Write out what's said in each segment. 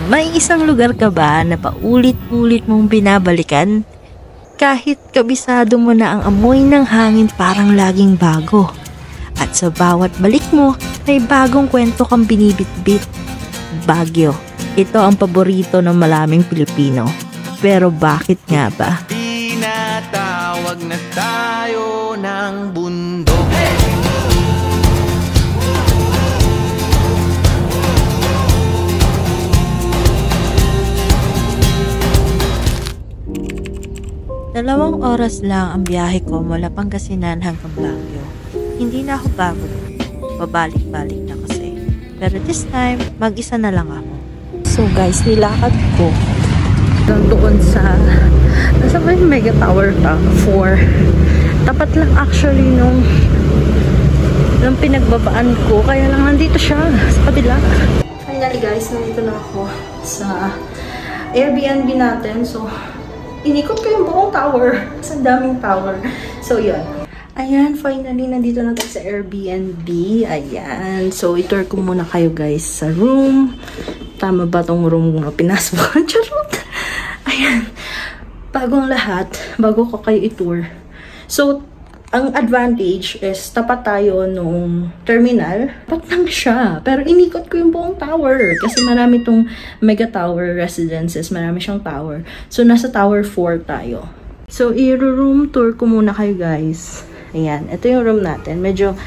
May isang lugar ka ba na paulit-ulit mong binabalikan? Kahit kabisado mo na ang amoy ng hangin parang laging bago. At sa bawat balik mo, may bagong kwento kang binibitbit. Baguio. Ito ang paborito ng maraming Pilipino. Pero bakit nga ba? Tinatawag na tayo ng bundok. Dalawang oras lang ang biyahe ko mula Pangasinan hanggang Baguio. Hindi na ako pagod. Babalik-balik na kasi. Pero this time, mag-isa na lang ako. So guys, nilakad ko doon sa nasa may Mega Tower ta 4. Tapat lang actually nung pinagbabaan ko. Kaya lang nandito siya sa kabila. Finally guys, nandito na ako sa Airbnb natin. So, inikot ko yung buong tower. Sa daming tower. So, yun. Ayan, finally, nandito na tayo sa Airbnb. Ayan. So, itour ko muna kayo guys sa room. Tama ba tong room na pinasok? Charot! Ayan. Bagong lahat, bago ko kayo itour. So, ang advantage is tapat tayo nung terminal. Tapat lang siya. Pero inikot ko yung buong tower. Kasi marami tong Mega Tower residences. Marami siyang tower. So, nasa Tower 4 tayo. So, i-room tour ko muna kayo guys. Ayan. Ito yung room natin. Medyo,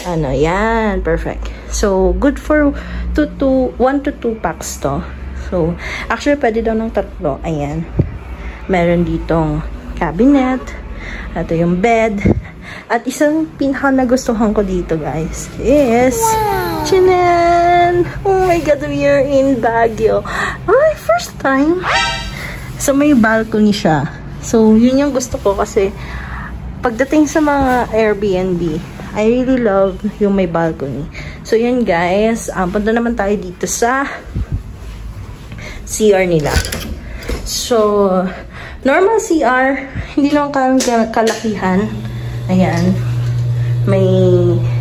yan. Perfect. So, good for 1 to 2 packs to. So, actually, pwede daw ng 3. Ayan. Meron ditong cabinet. Ito yung bed. At isang pinaka nagustuhan ko dito, guys, is Chinan! Oh my God, we are in Baguio. Ay, first time. So, may balcony siya. So, yun yung gusto ko kasi pagdating sa mga Airbnb, I really love yung may balcony. So, yun guys. Punta naman tayo dito sa CR nila. So, normal CR, hindi lang kalakihan. Ayan. May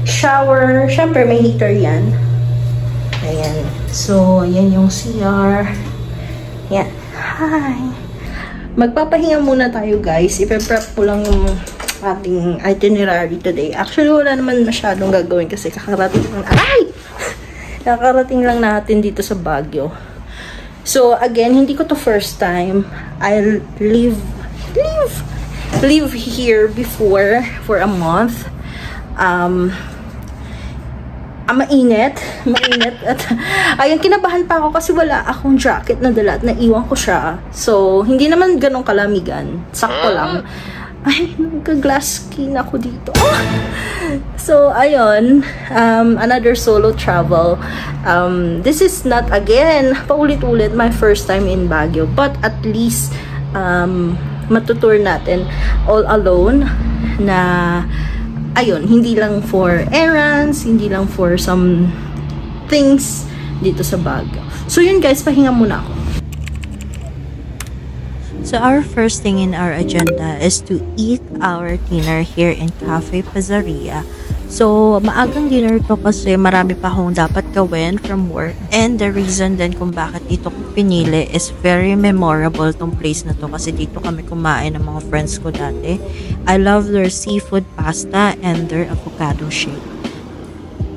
shower. Siyempre, may heater yan. Ayan. So, ayan yung CR. Ayan. Hi! Magpapahinga muna tayo, guys. Ipe-prep ko lang yung ating itinerary today. Actually, wala naman masyadong gagawin kasi kakarating lang. Ay! Kakarating lang natin dito sa Baguio. So, again, hindi ko to first time. I'll live here before for a month. Mainit at ayun, kinabahan pa ako kasi wala akong jacket na dala at naiwan ko siya. So, hindi naman ganong kalamigan. Sakto lang. Ay, nagka-glass skin ako dito. Oh! So, ayun. Another solo travel. This is not, again, paulit-ulit, my first time in Baguio. But at least, matutour natin all alone na, ayun, hindi lang for errands, hindi lang for some things dito sa Baguio. So, yun guys, pahinga muna ako. So, our first thing in our agenda is to eat our dinner here in Cafe Pizzeria. So, maagang dinner to kasi marami pa akong dapat gawin from work. And the reason din kung bakit dito ko pinili is very memorable tong place na to kasi dito kami kumain ng mga friends ko dati. I love their seafood pasta and their avocado shake.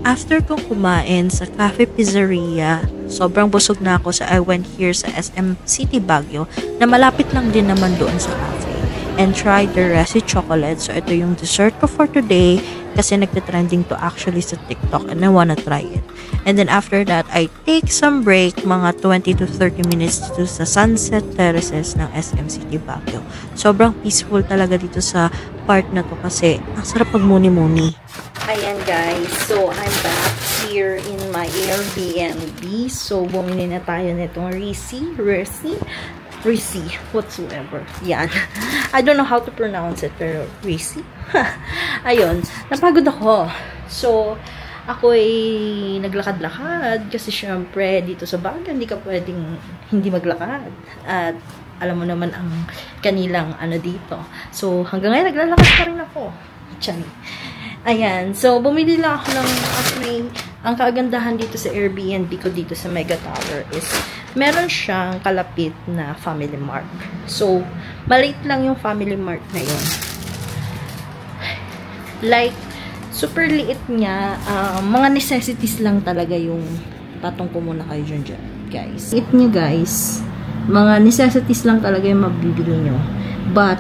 After kong kumain sa Cafe Pizzeria, sobrang busog na ako so I went here sa SM City Baguio na malapit lang din naman doon sa cafe and tried the Resi chocolate. So ito yung dessert ko for today kasi nagte-trending to actually sa TikTok and I wanna try it. And then after that, I take some break, mga 20 to 30 minutes dito sa Sunset Terraces ng SM City Baguio. Sobrang peaceful talaga dito sa part na to kasi ang sarap pagmuni-muni. Ayan guys, so I'm back here in my Airbnb. So bumili na tayo nitong Resi whatsoever. Yan. I don't know how to pronounce it, pero Resi. Ayun, napagod ako. So, ako ay naglakad-lakad kasi syempre dito sa Baguio hindi ka pwedeng hindi maglakad. At alam mo naman ang kanilang ano dito. So, hanggang ngayon naglalakad pa rin ako. Tiyan. Ayan. So, bumili lang ako ng actually, ang kagandahan dito sa Airbnb ko dito sa Mega Tower is meron siyang kalapit na Family Mart. So, maliit lang yung Family Mart na yun. Like, super liit niya. Mga necessities lang talaga yung patong ko muna kayo dyan, guys. Liit niya, guys. Mga necessities lang talaga yung mabibili nyo. But,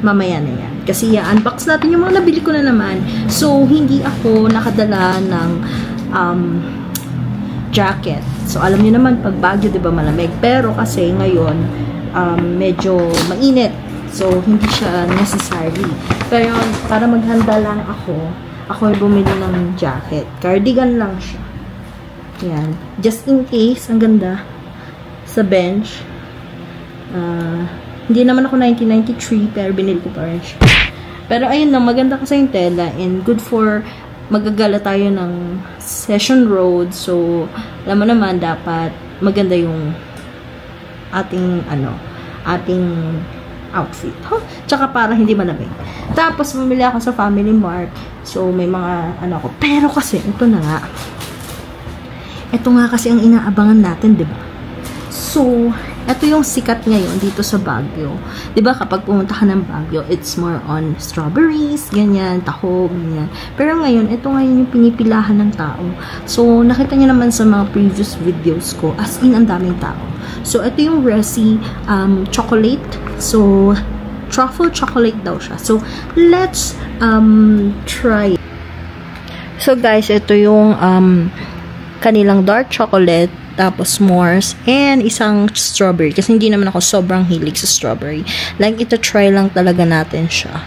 mamaya na yan. Kasi unbox natin yung mga nabili ko na naman. So, hindi ako nakadala ng jacket. So, alam niyo naman, pag Baguio, diba malamig? Pero kasi ngayon, medyo mainit. So, hindi siya necessary. Pero, para maghanda lang ako ay bumili ng jacket. Cardigan lang siya. Yan. Just in case, ang ganda. Sa bench. Hindi naman ako 1993, pero binili ko pa rin siya. Pero ayun lang, maganda kasi yung tela. And good for, magagala tayo ng session road. So, alam mo naman, dapat maganda yung ating outfit. Huh? Tsaka para hindi malamig. Tapos, bumili ako sa Family Mart. So, may mga, ko. Pero kasi, ito nga kasi ang inaabangan natin, diba? So, ito yung sikat ngayon dito sa Baguio. Diba, kapag pumunta ka ng Baguio, it's more on strawberries, ganyan, taho, ganyan. Pero ngayon, ito ngayon yung pinipilahan ng tao. So, nakita niyo naman sa mga previous videos ko, as in, ang daming tao. So, ito yung Resi chocolate. So, truffle chocolate daw siya. So, let's try. So, guys, ito yung kanilang dark chocolate, tapos s'mores, and isang strawberry. Kasi hindi naman ako sobrang hilig sa strawberry. Like, ito-try lang talaga natin siya.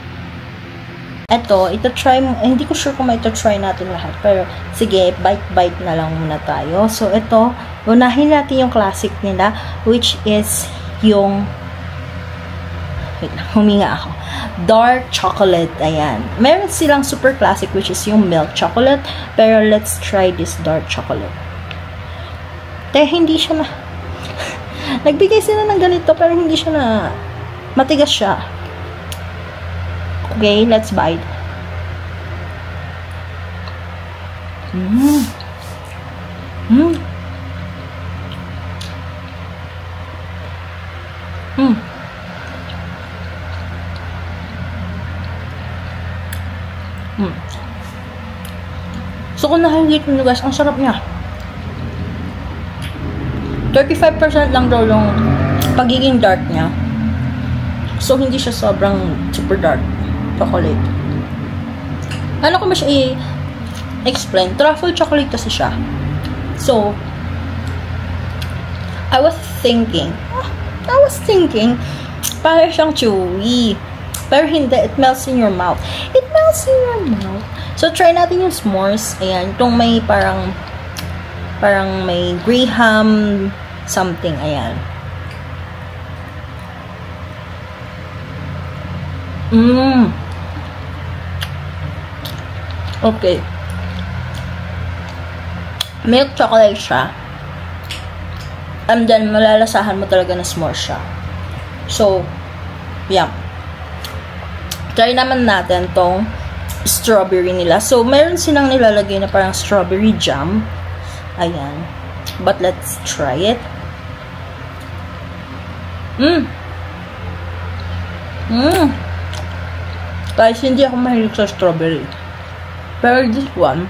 Ito-try, hindi ko sure kung ito-try natin lahat. Pero, sige, bite-bite na lang muna tayo. So, ito, unahin natin yung classic nila, which is yung, wait lang, huminga ako. Dark chocolate, ayan. Meron silang super classic, which is yung milk chocolate. Pero, let's try this dark chocolate. Hindi siya na nagbigay sila ng ganito, pero hindi siya na matigas siya. Okay, let's bite. So, kung nakikita nyo guys, ang sarap niya. 35% lang daw yung pagiging dark niya. So, hindi siya sobrang super dark chocolate. Ano ko ba siya i-explain? Truffle chocolate kasi siya. So, I was thinking, parang siyang chewy. Pero hindi, it melts in your mouth. It melts in your mouth. So, try natin yung s'mores. Ayan, itong may parang may graham something, ayan. Okay. Milk chocolate siya. And then, malalasahan mo talaga na s'mores siya. So, yeah. Try naman natin tong strawberry nila. So, meron silang nilalagay na parang strawberry jam. Ayan. But, let's try it. Guys, hindi ako mahilig sa strawberry. Pero this one,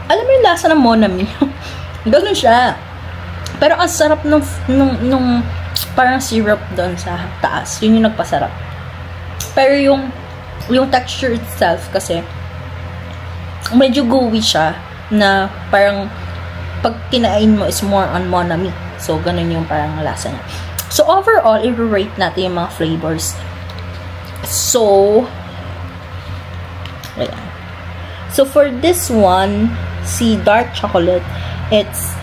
alam mo yung lasa ng Monami? Ganun siya. Pero ang sarap nung parang syrup doon sa taas. Yun yung nagpasarap. Pero yung texture itself kasi medyo gooey siya na parang pag kinain mo is more on Monami. So, ganun yung parang lasa niya. So, overall, i-rate natin yung mga flavors. So, ayan. So, for this one, si dark chocolate, it's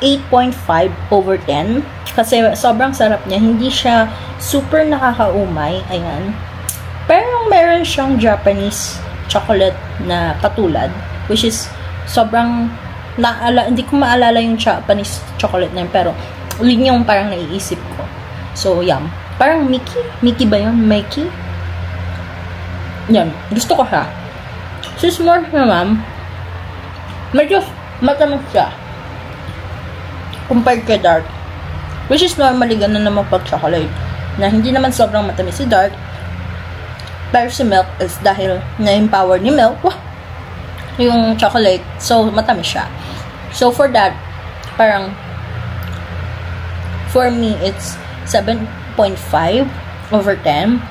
8.5/10. Kasi sobrang sarap niya. Hindi siya super nakakaumay. Ayan. Pero meron siyang Japanese chocolate na patulad, which is sobrang hindi ko maalala yung Japanese chocolate na yun, pero yun yung parang naiisip ko. So, yum. Parang Mickey ba yun? Mickey? Yan. Gusto ko siya. So, s'mores naman, medyo Matamis siya. Compared kay dark. Which is normally ganun naman pag chocolate. Na hindi naman sobrang matamis si dark. Pero si milk is dahil na-empower ni milk, yung chocolate. So, matamis siya. So, for that, parang, for me, it's 7.5 over 10.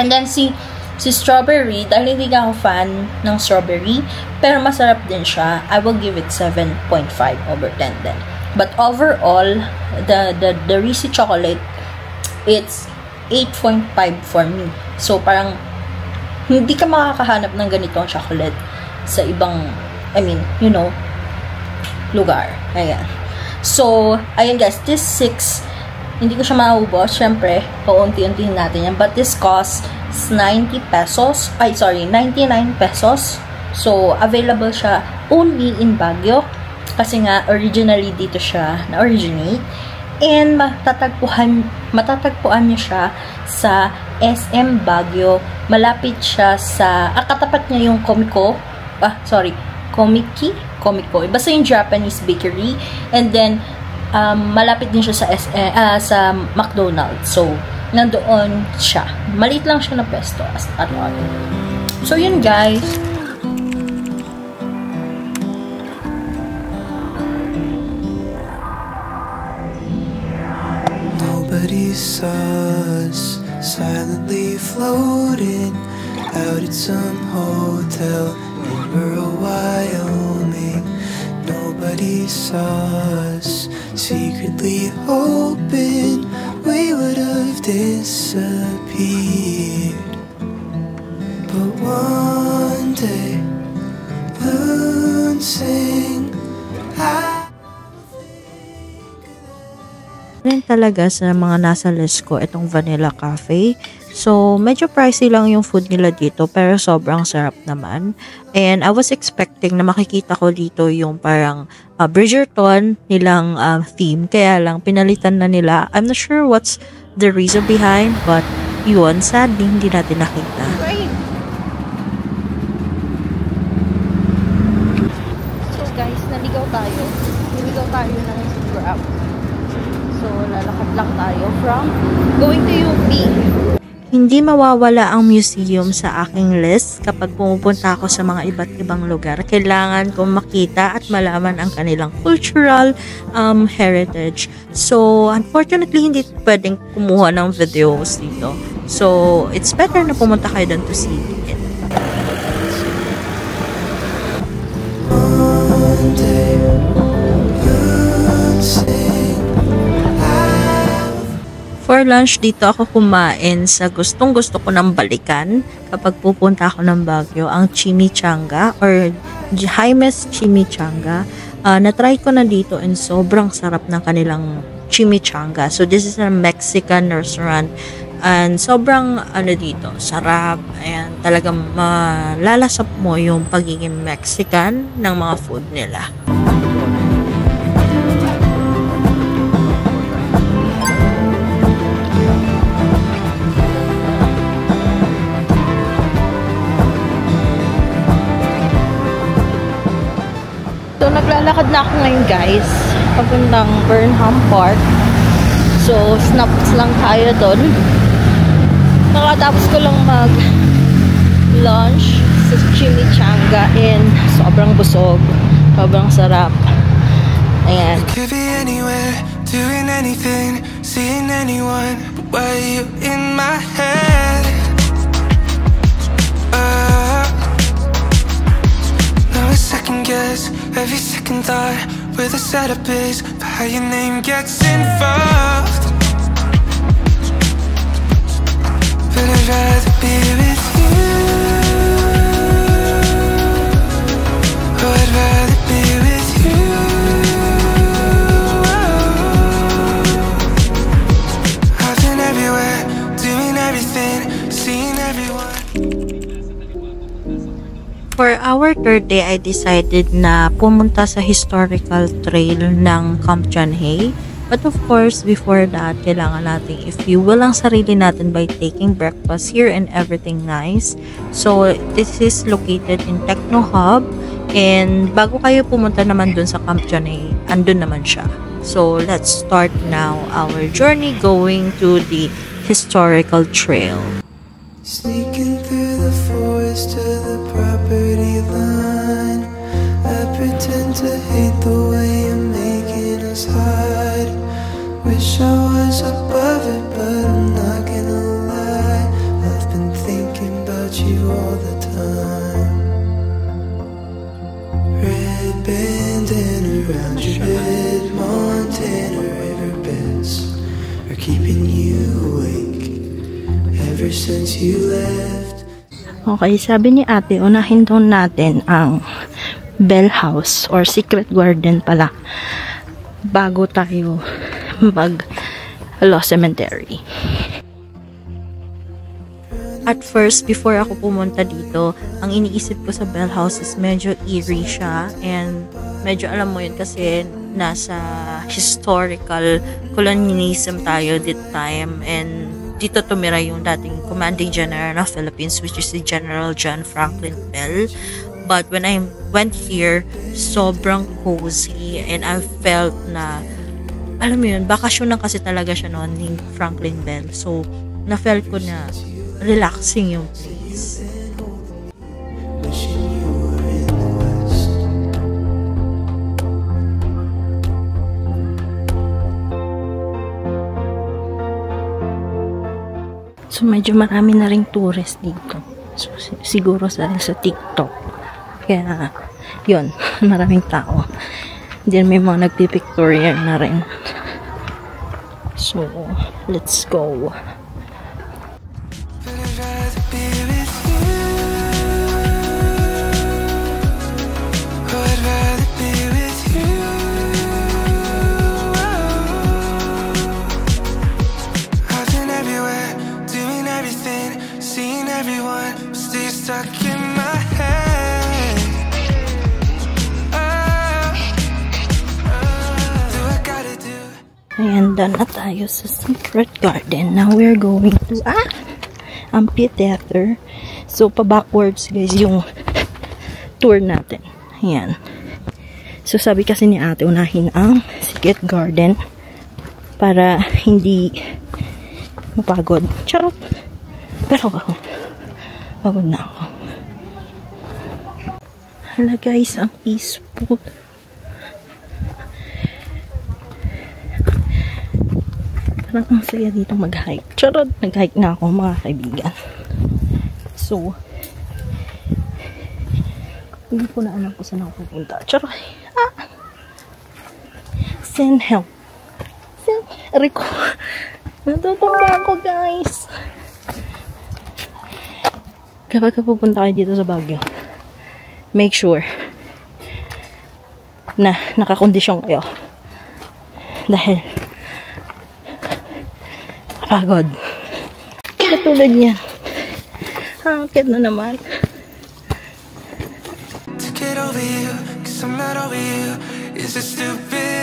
And then, si strawberry, dahil hindi ako fan ng strawberry, pero masarap din siya, I will give it 7.5 over 10 din. But overall, the Reese's chocolate, it's 8.5 for me. So, parang, hindi ka makakahanap ng ganitong chocolate sa ibang, lugar. Ayan. So, ayan guys, this 6, hindi ko siya maubos. Siyempre, paunti-untihin natin yan. But this costs 90 pesos. 99 pesos. So, available siya only in Baguio. Kasi nga, originally dito siya na-originate. And matatagpuan niyo siya sa SM Baguio. Malapit siya sa, katapat niya yung Komiko. Komiko. Basta yung Japanese bakery. And then, malapit din siya sa McDonald's. So, nandoon siya. Maliit lang siya na pesto at all. So, yun guys. Nobody saw us silently floating out at some hotel in rural Wyoming. Nobody saw us secretly hoping we would have disappeared. But one day, moon sing, Rin talaga sa mga nasa list ko itong Vanilla Cafe. So, medyo pricey lang yung food nila dito pero sobrang sarap naman. And I was expecting na makikita ko dito yung parang Bridgerton nilang theme. Kaya lang, pinalitan na nila. I'm not sure what's the reason behind, but yun, sadly, hindi natin nakita. So guys, naligaw tayo. Naligaw tayo ng Grab. So, lalakad lang tayo from going to UP. Hindi mawawala ang museum sa aking list kapag pumupunta ako sa mga iba't ibang lugar. Kailangan kong makita at malaman ang kanilang cultural heritage. So, unfortunately, hindi pwedeng kumuha ng videos dito. So, it's better na pumunta kayo doon to see it. For lunch, dito ako kumain sa gustong-gusto ko ng balikan kapag pupunta ako ng Baguio, ang chimichanga or Jaime's Chimichanga. Na-try ko na dito and sobrang sarap ng kanilang chimichanga. So, this is a Mexican restaurant and sobrang dito, sarap. Ayan, talagang malalasap mo yung pagiging Mexican ng mga food nila. So, naglalakad na ako ngayon guys, papuntang Burnham Park. So, snaps lang tayo doon. Nakatapos ko lang mag-lunch sa chimichanga and sobrang busog, sobrang sarap. Ayan. Could be anywhere, doing anything, seeing anyone, but why are you in my head? Now I second guess every second thought where the setup is for how your name gets involved. But I'd rather be with you. Oh, I'd rather be with you. I've been everywhere, doing everything, seeing everyone. For our third day, I decided na pumunta sa historical trail ng Camp John Hay. But of course, before that, kailangan natin i-fuel ang sarili natin by taking breakfast here and everything nice. So, this is located in Techno Hub. And bago kayo pumunta naman dun sa Camp John, andun naman siya. So, let's start now our journey going to the historical trail. Sneaking through the forest to the property line. I pretend to hate the way you're making us hide. Wish I was above it, but I'm not gonna lie. I've been thinking about you all the time. Red bandana around your head, Montana riverbeds are keeping you awake ever since you left. Okay, sabi ni ate, unahin daw natin ang Bell House or Secret Garden pala bago tayo mag Lost Cemetery. At first, before ako pumunta dito, ang iniisip ko sa Bell House is medyo eerie siya and medyo alam mo yun kasi nasa historical colonialism tayo that time and dito tumira yung dating commanding general ng Philippines, which is si General John Franklin Bell. But when I went here, sobrang cozy and I felt na, alam mo yun, bakasyon lang kasi talaga siya noon ni Franklin Bell. So, na-felt ko na relaxing yung place. So, medyo marami na ring tourist dito. So, siguro sa TikTok. Kaya, yun, maraming tao. Then, may mga nagpipictorial na rin. So, let's go. Stuck in my head. Do I gotta do? Ayan, done na tayo sa Secret Garden. Now we're going to amphitheater. So, pa-backwards guys yung tour natin. Ayan. So, sabi kasi ni ate, unahin ang Secret Garden para hindi mapagod. Charot! Pero pagod na ako. Hala guys, ang peaceful. Parang ang saya dito mag-hike. Charot, nag-hike na ako mga kaibigan. So, hindi ko na alam kung saan ako pupunta. Charot. Send help. Send, Rico. Natutumba ako guys. Kapag pupunta kayo dito sa Baguio, make sure na nakakondisyon kayo. Dahil pagod. Katulad niyan. Hakit na naman. To get over you, 'cause I'm not over you. Is it stupid?